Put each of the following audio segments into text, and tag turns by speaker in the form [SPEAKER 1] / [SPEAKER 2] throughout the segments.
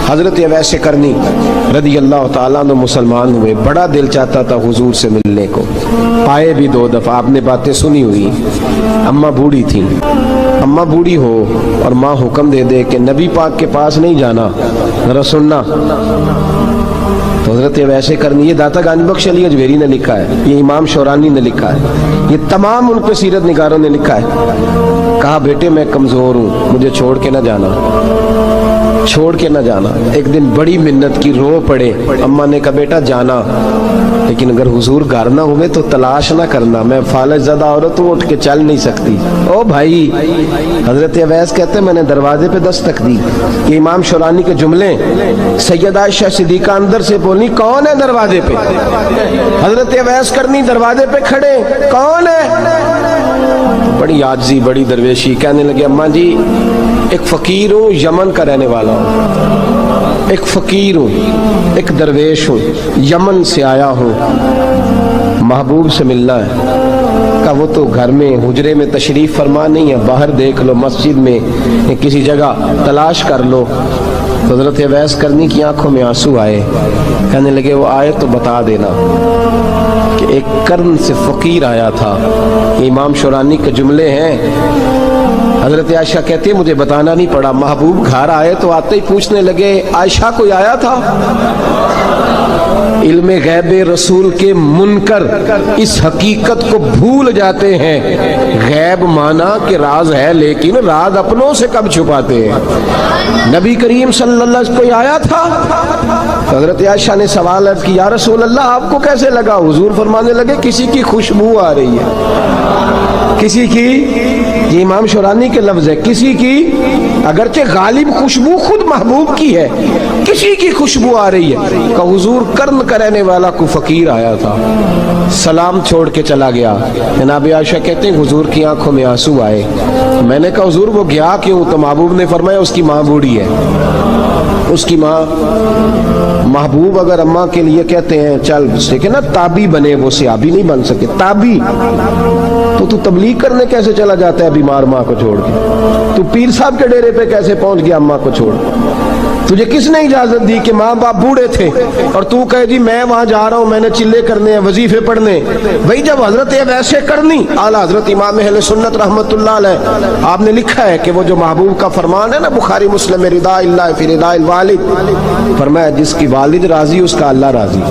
[SPEAKER 1] حضرت اویس کرنی رضی اللہ تعالیٰ عنہ مسلمان ہوئے، بڑا دل چاہتا تھا حضور سے ملنے کو، آئے بھی 2 دفعہ، آپ نے باتیں سنی ہوئی۔ اماں بوڑھی تھیں، اماں بوڑھی ہو اور ماں حکم دے دے کہ نبی پاک کے پاس نہیں جانا، ذرا سننا، تو حضرت اویس کرنی، یہ داتا گانج بخش علی اجمیری نے لکھا ہے، یہ امام شورانی نے لکھا ہے، یہ تمام ان کے سیرت نگاروں نے لکھا ہے، کہا بیٹے میں کمزور ہوں، مجھے چھوڑ کے نہ جانا، چھوڑ کے نہ جانا۔ ایک دن بڑی منت کی، رو پڑے، اماں نے کہا بیٹا جانا، لیکن اگر حضور گھر نہ ہوئے تو تلاش نہ کرنا، میں فالج زدہ عورت ہوں، اٹھ کے چل نہیں سکتی۔ او بھائی، حضرت اویس کہتے ہیں میں نے دروازے پہ دستک دی، یہ امام شورانی کے جملے، سیدہ عائشہ صدیقہ اندر سے بولی کون ہے دروازے پہ؟ حضرت اویس کرنی دروازے پہ کھڑے، کون ہے؟ بڑی عاجزی، بڑی درویشی، کہنے لگے اماں جی ایک فقیر ہوں، یمن کا رہنے والا ہوں، ایک فقیر ہوں، ایک درویش ہوں، یمن سے آیا ہوں، محبوب سے ملنا ہے۔ کہا وہ تو گھر میں حجرے میں تشریف فرما نہیں ہے، باہر دیکھ لو، مسجد میں کسی جگہ تلاش کر لو۔ حضرت اویس کرنی کی آنکھوں میں آنسو آئے، کہنے لگے وہ آئے تو بتا دینا کہ ایک قرن سے فقیر آیا تھا۔ یہ امام شورانی کے جملے ہیں۔ حضرت عائشہ کہتی ہے مجھے بتانا نہیں پڑا، محبوب گھر آئے تو آتے ہی پوچھنے لگے عائشہ کوئی آیا تھا؟ علم غیب رسول کے منکر اس حقیقت کو بھول جاتے ہیں، غیب مانا کہ راز ہے لیکن راز اپنوں سے کب چھپاتے ہیں۔ نبی کریم صلی اللہ علیہ وسلم کوئی آیا تھا؟ حضرت عائشہ نے سوال کی یا رسول اللہ آپ کو کیسے لگا؟ حضور فرمانے لگے کسی کی خوشبو آ رہی ہے، کسی کی، یہ امام شورانی کے لفظ ہے، کسی کی، اگرچہ غالب خوشبو خود محبوب کی ہے، کسی کی خوشبو آ رہی ہے۔ کہ حضور قرن کا رہنے والا کو فقیر آیا تھا، سلام چھوڑ کے چلا گیا۔ جناب عائشہ کہتے ہیں حضور کی آنکھوں میں آنسو آئے۔ میں نے کہا حضور وہ گیا کیوں؟ تو محبوب نے فرمایا اس کی ماں بوڑھی ہے، اس کی ماں، محبوب اگر اماں کے لیے کہتے ہیں چل دیکھیں نا تابی بنے، وہ صحابی نہیں بن سکے، تابی، تو تبلیغ کرنے کیسے چلا جاتا ہے بیمار ماں کو چھوڑ کے؟ تو پیر صاحب کے ڈیرے پہ کیسے پہنچ گیا اماں کو چھوڑ کے؟ تجھے کس نے اجازت دی کہ ماں باپ بوڑھے تھے اور تو کہے جی میں وہاں جا رہا ہوں، میں نے چلے کرنے ہیں، وظیفے پڑھنے؟ بھئی جب حضرت اویس کرنی اعلیٰ حضرت امام اہل سنت رحمت اللہ علیہ، آپ نے لکھا ہے کہ وہ جو محبوب کا فرمان ہے نا بخاری مسلم میں، رضا اللہ فی رضا الوالد، فرمایا جس کی والد راضی اس کا اللہ راضی،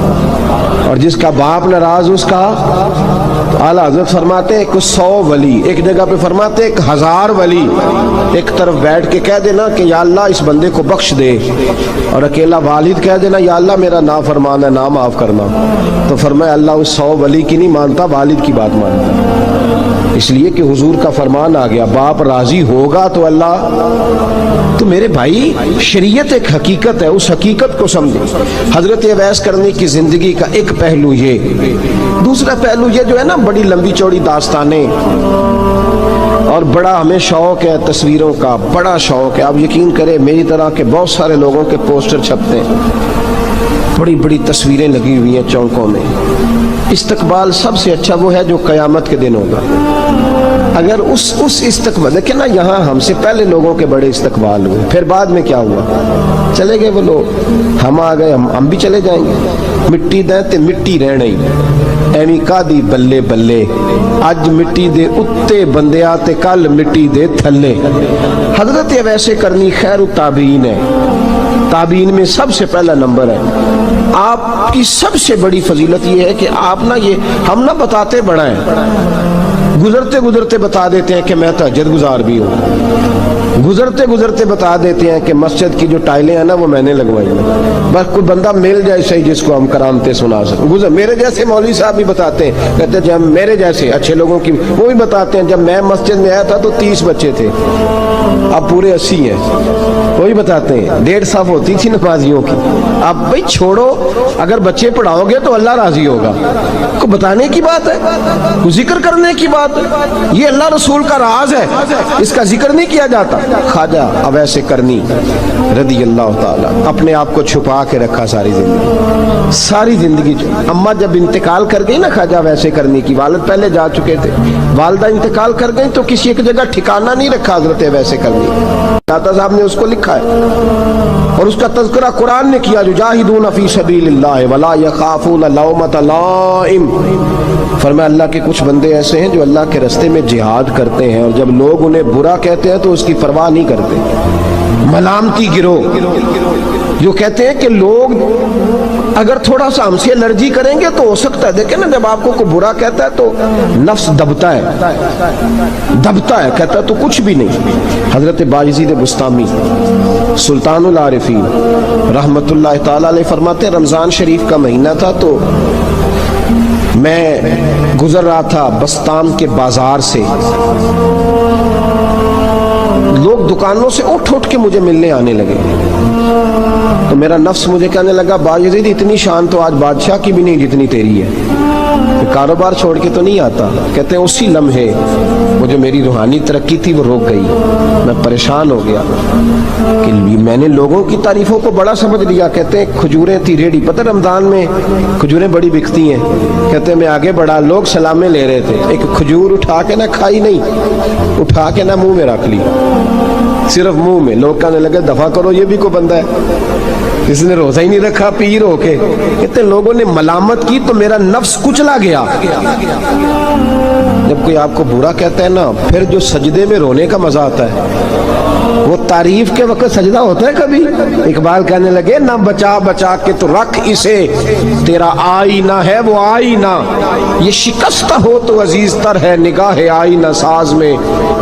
[SPEAKER 1] اور جس کا باپ ناراض اس کا، اعلیٰ حضرت فرماتے ہیں 100 ولی، ایک جگہ پہ فرماتے ہیں 1000 ولی ایک طرف بیٹھ کے کہہ دینا کہ یا اللہ اس بندے کو بخش دے، اور اکیلا والد کہہ دینا یا اللہ میرا نافرمان ہے، نہ معاف کرنا، تو فرمایا اللہ اس 100 ولی کی نہیں مانتا، والد کی بات مانتا، اس لیے کہ حضور کا فرمان آ گیا باپ راضی ہوگا تو اللہ۔ تو میرے بھائی شریعت ایک حقیقت ہے، اس حقیقت کو سمجھیں۔ حضرت اویس کرنی کی زندگی کا ایک پہلو یہ، دوسرا پہلو یہ جو ہے نا بڑی لمبی چوڑی داستانیں، اور بڑا ہمیں شوق ہے تصویروں کا، بڑا شوق ہے، آپ یقین کریں میری طرح کے بہت سارے لوگوں کے پوسٹر چھپتے ہیں، بڑی بڑی تصویریں لگی ہوئی ہیں چوکوں میں۔ استقبال سب سے اچھا وہ ہے جو قیامت کے دن ہوگا۔ اگر اس استقبال، دیکھیں نا یہاں ہم سے پہلے لوگوں کے بڑے استقبال ہوئے، پھر بعد میں کیا ہوا؟ چلے گئے وہ لوگ، ہم آ گئے، ہم بھی چلے جائیں گے۔ مٹی دیں تے مٹی رہنا ہی، ایویں کا دی بلے بلے، اج مٹی دے اتے بندیا تے کل مٹی دے تھلے۔ حضرت اویس کرنی خیر التابعین ہے، تابعین میں سب سے پہلا نمبر ہے۔ آپ کی سب سے بڑی فضیلت یہ ہے کہ آپ نا، یہ ہم نہ بتاتے بڑا ہے، گزرتے گزرتے بتا دیتے ہیں کہ میں تہجد گزار بھی ہوں، گزرتے گزرتے بتا دیتے ہیں کہ مسجد کی جو ٹائلیں ہیں نا وہ میں نے لگوائی ہیں، بس کوئی بندہ مل جائے صحیح جس کو ہم کرامتے سنا سکیں۔ میرے جیسے مولوی صاحب بھی بتاتے ہیں، کہتے ہیں جب میرے جیسے اچھے لوگوں کی وہ بھی بتاتے ہیں جب میں مسجد میں آیا تھا تو 30 بچے تھے، اب پورے 80 ہیں، وہی بتاتے ہیں 1.5 صف ہوتی تھی نمازیوں کی۔ اب بھائی چھوڑو، اگر بچے پڑھاؤ گے تو اللہ راضی ہوگا، کو بتانے کی بات ہے، کو ذکر کرنے کی بات ہے، یہ اللہ رسول کا راز ہے، اس کا ذکر نہیں کیا جاتا۔ خواجہ اویس کرنی رضی اللہ تعالیٰ اپنے آپ کو چھپا کے رکھا ساری زندگی، ساری زندگی۔ اماں جب انتقال کر گئی نا خواجہ اویس کرنی کی، والد پہلے جا چکے تھے، والدہ انتقال کر گئی تو کسی ایک جگہ ٹھکانہ نہیں رکھا حضرت اویس کرنی، داتا صاحب نے اس کو لکھا ہے اور اس کا تذکرہ قرآن نے کیا، یجاہدون فی سبیل اللہ ولا یخافون لومۃ لائم۔ فرمایا اللہ کے کچھ بندے ایسے ہیں جو اللہ کے راستے میں جہاد کرتے ہیں، اور جب لوگ انہیں برا کہتے ہیں تو اس کی پرواہ نہیں کرتے۔ ملامتی گروہ جو کہتے ہیں کہ لوگ اگر تھوڑا سا ہم سے الرجی کریں گے تو ہو سکتا ہے، دیکھیں نا جب آپ کو کوئی برا کہتا ہے تو نفس دبتا ہے، کہتا ہے تو کچھ بھی نہیں۔ حضرت باجزید بستامی سلطان العارفین رحمت اللہ تعالی علیہ فرماتے ہیں رمضان شریف کا مہینہ تھا تو میں گزر رہا تھا بستام کے بازار سے، لوگ دکانوں سے اٹھ کے مجھے ملنے آنے لگے، تو میرا نفس مجھے کہنے لگا باجزید اتنی شان تو آج بادشاہ کی بھی نہیں جتنی تیری ہے، کاروبار چھوڑ کے تو نہیں آتا۔ کہتے ہیں اسی لمحے وہ جو میری روحانی ترقی تھی وہ رک گئی، میں پریشان ہو گیا کہ میں نے لوگوں کی تعریفوں کو بڑا سمجھ لیا۔ کہتے ہیں کھجوریں تھی ریڈی، پتہ رمضان میں کھجوریں بڑی بکتی ہیں، کہتے ہیں میں آگے بڑھا، لوگ سلامیں لے رہے تھے، ایک کھجور اٹھا کے نہ کھائی نہیں، اٹھا کے نہ منہ میں رکھ لی، صرف منہ میں۔ لوگ کہنے لگے دفع کرو یہ بھی کوئی بندہ ہے، اس نے روزہ ہی نہیں رکھا پیر ہو کے۔ کہتے لوگوں نے ملامت کی تو میرا نفس کچلا گیا۔ جب کوئی آپ کو برا کہتا ہے نا، پھر جو سجدے میں رونے کا مزہ آتا ہے وہ تعریف کے وقت سجدہ ہوتا ہے کبھی؟ اقبال کہنے لگے نہ بچا بچا کے تو رکھ اسے، تیرا آئینہ ہے وہ آئینہ، یہ شکستہ ہو تو عزیز تر ہے نگاہ آئینہ ساز میں۔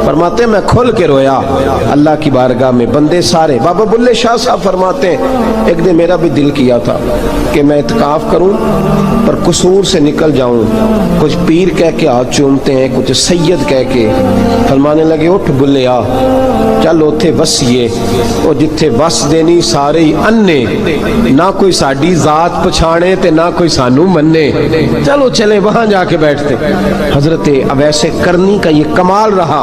[SPEAKER 1] فرماتے میں کھل کے رویا اللہ کی بارگاہ میں، بندے سارے۔ بابا بلے شاہ صاحب فرماتے ہیں ایک دن میرا بھی دل کیا تھا کہ میں اعتکاف کروں پر قصور سے نکل جاؤں، کچھ پیر کہہ کے ہاتھ چومتے ہیں، کچھ سید کہہ کے۔ فرمانے لگے اٹھ بلے آ چل اوتھے وسیے، او جتھے وس دینی سارے ہی انے، نہ کوئی ساڈی ذات پچھانے تے نہ کوئی سانو مننے، چلو چلے وہاں جا کے بیٹھتے۔ حضرت اویس کرنی کا یہ کمال رہا،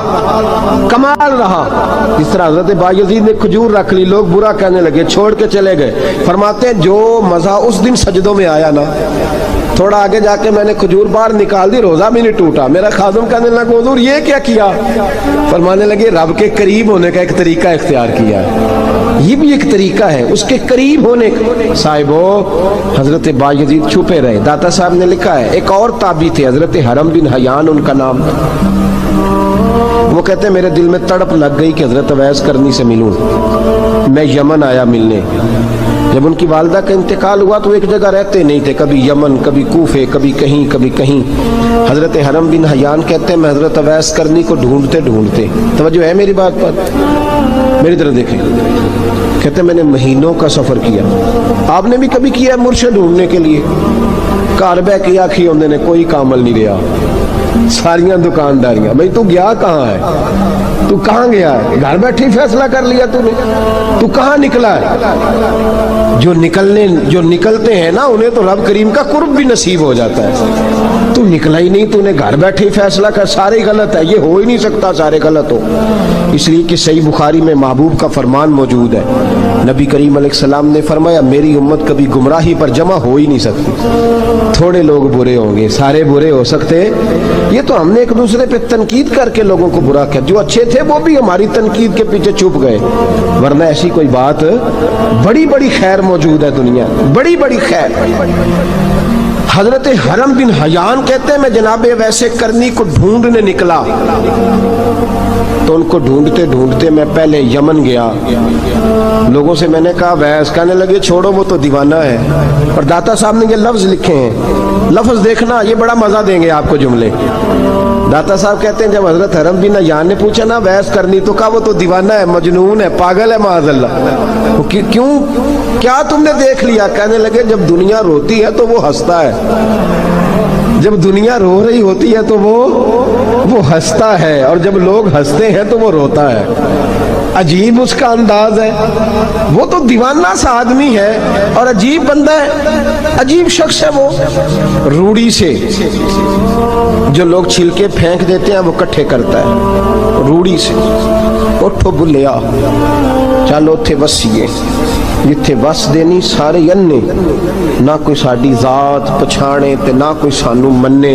[SPEAKER 1] جس طرح حضرت بایزید نے کھجور رکھ لی، لوگ برا کہنے لگے، چھوڑ کے چلے گئے۔ فرماتے ہیں جو مزہ اس دن سجدوں میں آیا نا، تھوڑا آگے جا کے میں نے کھجور باہر نکال دی، روزہ بھی نہیں ٹوٹا۔ میرا خادم کہنے لگا حضور یہ کیا کیا؟ فرمانے لگے رب کے قریب ہونے کا ایک طریقہ اختیار کیا ہے، یہ بھی ایک طریقہ ہے اس کے قریب ہونے کا۔ صاحبو حضرت بایزید چھپے رہے۔ داتا صاحب نے لکھا ہے ایک اور تابعی تھے حضرت حرم بن حیان ان کا نام، وہ کہتے ہیں میرے دل میں تڑپ لگ گئی کہ حضرت اویس کرنی سے ملوں۔ میں یمن آیا ملنے، جب ان کی والدہ کا انتقال ہوا تو ایک جگہ رہتے نہیں تھے، کبھی یمن کبھی کوفے کبھی کہیں۔ حضرت حرم بن حیان کہتے ہیں میں حضرت اویس کرنی کو ڈھونڈتے، توجہ ہے میری بات پر، میری طرف دیکھیں، کہتے ہیں میں نے مہینوں کا سفر کیا، آپ نے بھی کبھی کیا ہے مرشد ڈھونڈنے کے لیے؟ گھر بہ کے آکھی ہوندے نے کوئی کامل نہیں رہا، ساریاں دکانداریاں، بھئی تو گیا کہاں ہے؟ تو کہاں گیا ہے؟ گھر بیٹھے فیصلہ کر لیا تو نے، تو کہاں نکلا ہے؟ جو نکلتے ہیں نا انہیں تو رب کریم کا قرب بھی نصیب ہو جاتا ہے۔ تو نکلا ہی نہیں، تو نے گھر بیٹھے فیصلہ کر، سارے غلط ہے، یہ ہو ہی نہیں سکتا سارے غلط ہو۔ اس لیے کہ صحیح بخاری میں محبوب کا فرمان موجود ہے، نبی کریم علیہ السلام نے فرمایا میری امت کبھی گمراہی پر جمع ہو ہی نہیں سکتی، تھوڑے لوگ برے ہوں گے، سارے برے ہو سکتے؟ یہ تو ہم نے ایک دوسرے پہ تنقید کر کے لوگوں کو برا کیا، جو اچھے تھے وہ بھی ہماری تنقید کے پیچھے چھپ گئے، ورنہ ایسی کوئی بات، بڑی بڑی خیر موجود ہے دنیا، بڑی بڑی خیر۔ حضرت حرم بن حیان کہتے ہیں میں جناب اویس کرنی کو ڈھونڈنے نکلا، تو ان کو ڈھونڈتے میں پہلے یمن گیا، لوگوں سے میں نے کہا ویس، کہنے لگے چھوڑو وہ تو دیوانہ ہے۔ اور داتا صاحب نے یہ لفظ لکھے ہیں، لفظ دیکھنا یہ بڑا مزہ دیں گے آپ کو جملے۔ داتا صاحب کہتے ہیں جب حضرت حرم بن حیان نے پوچھا نا ویس کرنی، تو کہا وہ تو دیوانہ ہے، مجنون ہے، پاگل ہے معاذ اللہ۔ کیوں؟ کیا تم نے دیکھ لیا؟ کہنے لگے جب دنیا روتی ہے تو وہ ہنستا ہے، جب دنیا رو رہی ہوتی ہے تو وہ ہنستا ہے، اور جب لوگ ہنستے ہیں تو وہ روتا ہے۔ عجیب اس کا انداز ہے، وہ تو دیوانہ سا آدمی ہے اور عجیب بندہ ہے، عجیب شخص ہے وہ۔ روڑی سے جو لوگ چھلکے پھینک دیتے ہیں وہ کٹھے کرتا ہے، روڑی سے۔ اٹھو بلیا چلو تھے وسیے، ਜਿੱਥੇ ਵਸਦੇ ਨਹੀਂ ਸਾਰੇ ਅੰਨੇ, ਨਾ ਕੋਈ ਸਾਡੀ ਜ਼ਾਤ ਪਛਾਣੇ ਤੇ ਨਾ ਕੋਈ ਸਾਨੂੰ ਮੰਨੇ।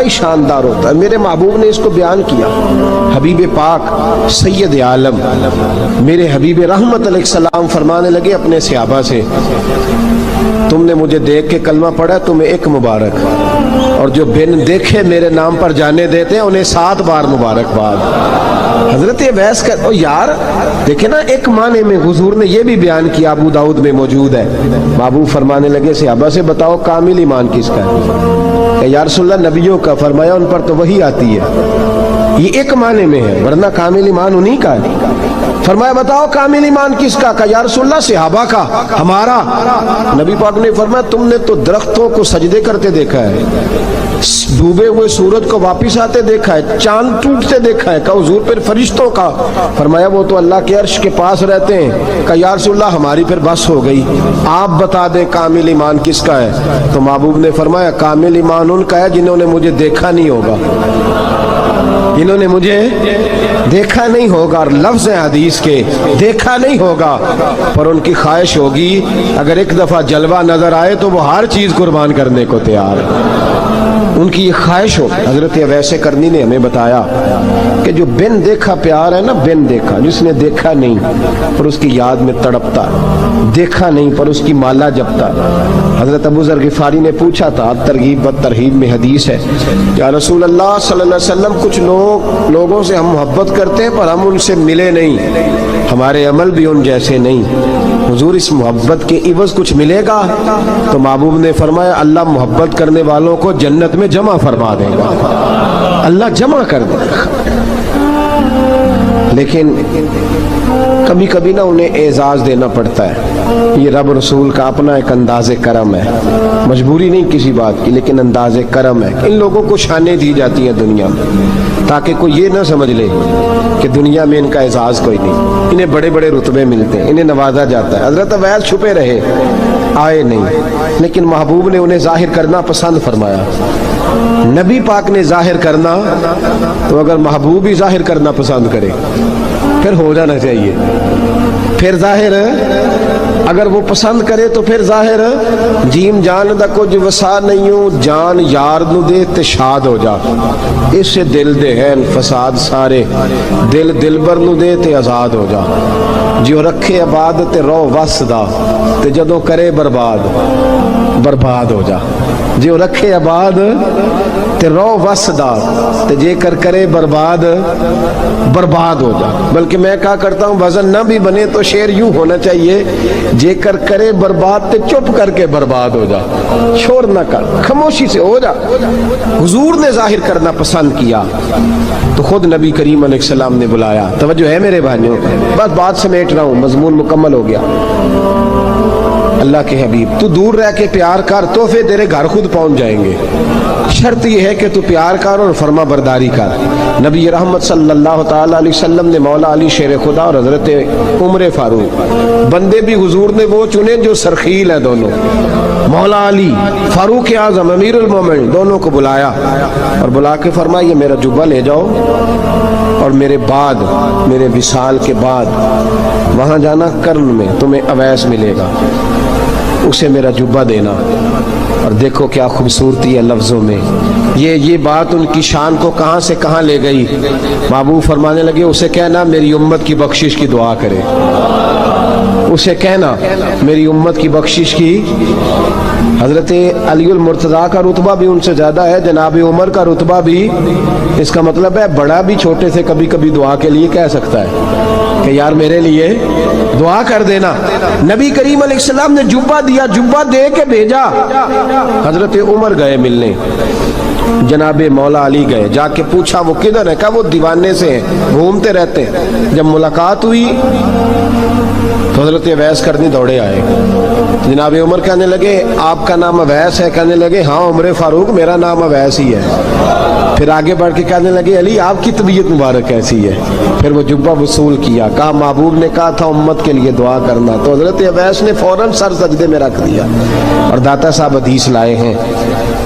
[SPEAKER 1] ہی شاندار ہوتا ہے. میرے محبوب نے اس کو بیان کیا. حبیب پاک سید عالم میرے حبیب رحمت علیہ السلام فرمانے لگے اپنے صحابہ سے, تم نے مجھے دیکھ کے کلمہ پڑھا, تمہیں ایک مبارک, اور جو بن دیکھے میرے نام پر جانے دیتے ہیں انہیں 7 بار مبارکباد. حضرت اویس کا یار دیکھیں نا, ایک معنی میں حضور نے یہ بھی بیان کیا, ابو داؤد میں موجود ہے. محبوب فرمانے لگے صحابہ سے, بتاؤ کامل ایمان کس کا ہے؟ یا رسول اللہ نبیوں کا. فرمایا ان پر تو وہی آتی ہے. یہ ایک معنی میں ہے, ورنہ کامل ایمان انہی کا ہے. فرمایا بتاؤ کامل ایمان کس کا؟ کہا یا رسول اللہ صحابہ کا, ہمارا. نبی پاک نے فرمایا تم نے تو درختوں کو سجدے کرتے دیکھا ہے, ڈوبے ہوئے سورج کو واپس آتے دیکھا ہے, چاند ٹوٹتے دیکھا ہے. کہا حضور پھر فرشتوں کا؟ فرمایا وہ تو اللہ کے عرش کے پاس رہتے ہیں. کہا یا رسول اللہ ہماری پھر بس ہو گئی, آپ بتا دیں کامل ایمان کس کا ہے. تو محبوب نے فرمایا کامل ایمان ان کا ہے جنہوں نے مجھے دیکھا نہیں ہوگا, جنہوں نے مجھے دیکھا نہیں ہوگا. اور لفظ حدیث کے دیکھا نہیں ہوگا, پر ان کی خواہش ہوگی اگر ایک دفعہ جلوہ نظر آئے تو وہ ہر چیز قربان کرنے کو تیار ہے. ان کی یہ خواہش ہو. حضرت اویس کرنی نے ہمیں بتایا کہ جو بن دیکھا پیار ہے نا, بن دیکھا, جس نے دیکھا نہیں پر اس کی یاد میں تڑپتا, دیکھا نہیں پر اس کی مالا جپتا. حضرت ابو ذر غفاری نے پوچھا تھا, ترغیب و ترہیب میں حدیث ہے, یا رسول اللہ صلی اللہ علیہ وسلم کچھ لوگوں سے ہم محبت کرتے ہیں پر ہم ان سے ملے نہیں, ہمارے عمل بھی ان جیسے نہیں. حضور اس محبت کے عوض کچھ ملے گا؟ تو محبوب نے فرمایا اللہ محبت کرنے والوں کو جنت میں جمع فرما دے گا, اللہ جمع کر دے گا. لیکن کبھی کبھی نہ انہیں اعزاز دینا پڑتا ہے. یہ رب رسول کا اپنا ایک انداز کرم ہے, مجبوری نہیں کسی بات کی, لیکن انداز کرم ہے. ان لوگوں کو شانیں دی جاتی ہیں دنیا میں تاکہ کوئی یہ نہ سمجھ لے کہ دنیا میں ان کا اعزاز کوئی نہیں. انہیں بڑے بڑے رتبے ملتے ہیں, انہیں نوازا جاتا ہے. حضرت اویس چھپے رہے, آئے نہیں, لیکن محبوب نے انہیں ظاہر کرنا پسند فرمایا. نبی پاک نے ظاہر کرنا, تو اگر محبوب ہی ظاہر کرنا پسند کرے پھر ہو جانا چاہیے. پھر ظاہر اگر وہ پسند کرے تو پھر ظاہر جیم جان دا کچھ وسا نہیں ہوں, جان یار نو دے تے شاد ہو جا. اس سے دل دے ہیں فساد سارے, دل دلبر نو دے تے آزاد ہو جا. جو رکھے آباد تے رو وس دا, تے جدوں کرے برباد ہو جا. جو رکھے آباد تے رو وس دا, تے جے کر کرے برباد ہو جا. بلکہ میں کہا کرتا ہوں وزن نہ بھی بنے تو شعر یوں ہونا چاہیے, جے کر کرے برباد تے چپ کر کے برباد ہو جا. شور نہ کر, خاموشی سے ہو جا. حضور نے ظاہر کرنا پسند کیا تو خود نبی کریم علیہ السلام نے بلایا. توجہ ہے میرے بھائیوں, بس بات سمیٹ رہا ہوں, مضمون مکمل ہو گیا. اللہ کے حبیب تو دور رہ کے پیار کر, تحفے تیرے گھر خود پہنچ جائیں گے. شرط یہ ہے کہ تو پیار کر اور فرما برداری کر. نبی رحمت صلی اللہ تعالی علیہ وسلم نے مولا علی شیر خدا اور حضرت عمر فاروق, بندے بھی حضور نے وہ چنے جو سرخیل ہیں دونوں, مولا علی فاروق اعظم امیر المومنین, دونوں کو بلایا اور بلا کے فرمایا یہ میرا جبہ لے جاؤ, اور میرے بعد, میرے وصال کے بعد وہاں جانا کرن میں, تمہیں اویس ملے گا, اسے میرا جبہ دینا. اور دیکھو کیا خوبصورتی ہے لفظوں میں. یہ بات ان کی شان کو کہاں سے کہاں لے گئی. محبوب فرمانے لگے اسے کہنا میری امت کی بخشش کی دعا کرے, اسے کہنا میری امت کی بخشش کی. حضرت علی المرتضیٰ کا رتبہ بھی ان سے زیادہ ہے, جناب عمر کا رتبہ بھی. اس کا مطلب ہے بڑا بھی چھوٹے سے کبھی کبھی دعا کے لیے کہہ سکتا ہے کہ یار میرے لیے دعا کر دینا. نبی کریم علیہ السلام نے جبہ دیا, جبہ دے کے بھیجا. حضرت عمر گئے ملنے, جناب مولا علی گئے, جا کے پوچھا وہ کدھر ہے, کہا وہ دیوانے سے ہیں, گھومتے رہتے ہیں. جب ملاقات ہوئی تو حضرت اویس کرنی دوڑے آئے. جناب عمر کہنے لگے آپ کا نام اویس ہے؟ کہنے لگے ہاں عمر فاروق میرا نام اویس ہی ہے. پھر آگے بڑھ کے کہنے لگے علی آپ کی طبیعت مبارک کیسی ہے؟ پھر وہ جبہ وصول کیا, کہا محبوب نے کہا تھا امت کے لیے دعا کرنا. تو حضرت اویس نے فوراً سر سجدے میں رکھ دیا. اور داتا صاحب حدیث لائے ہیں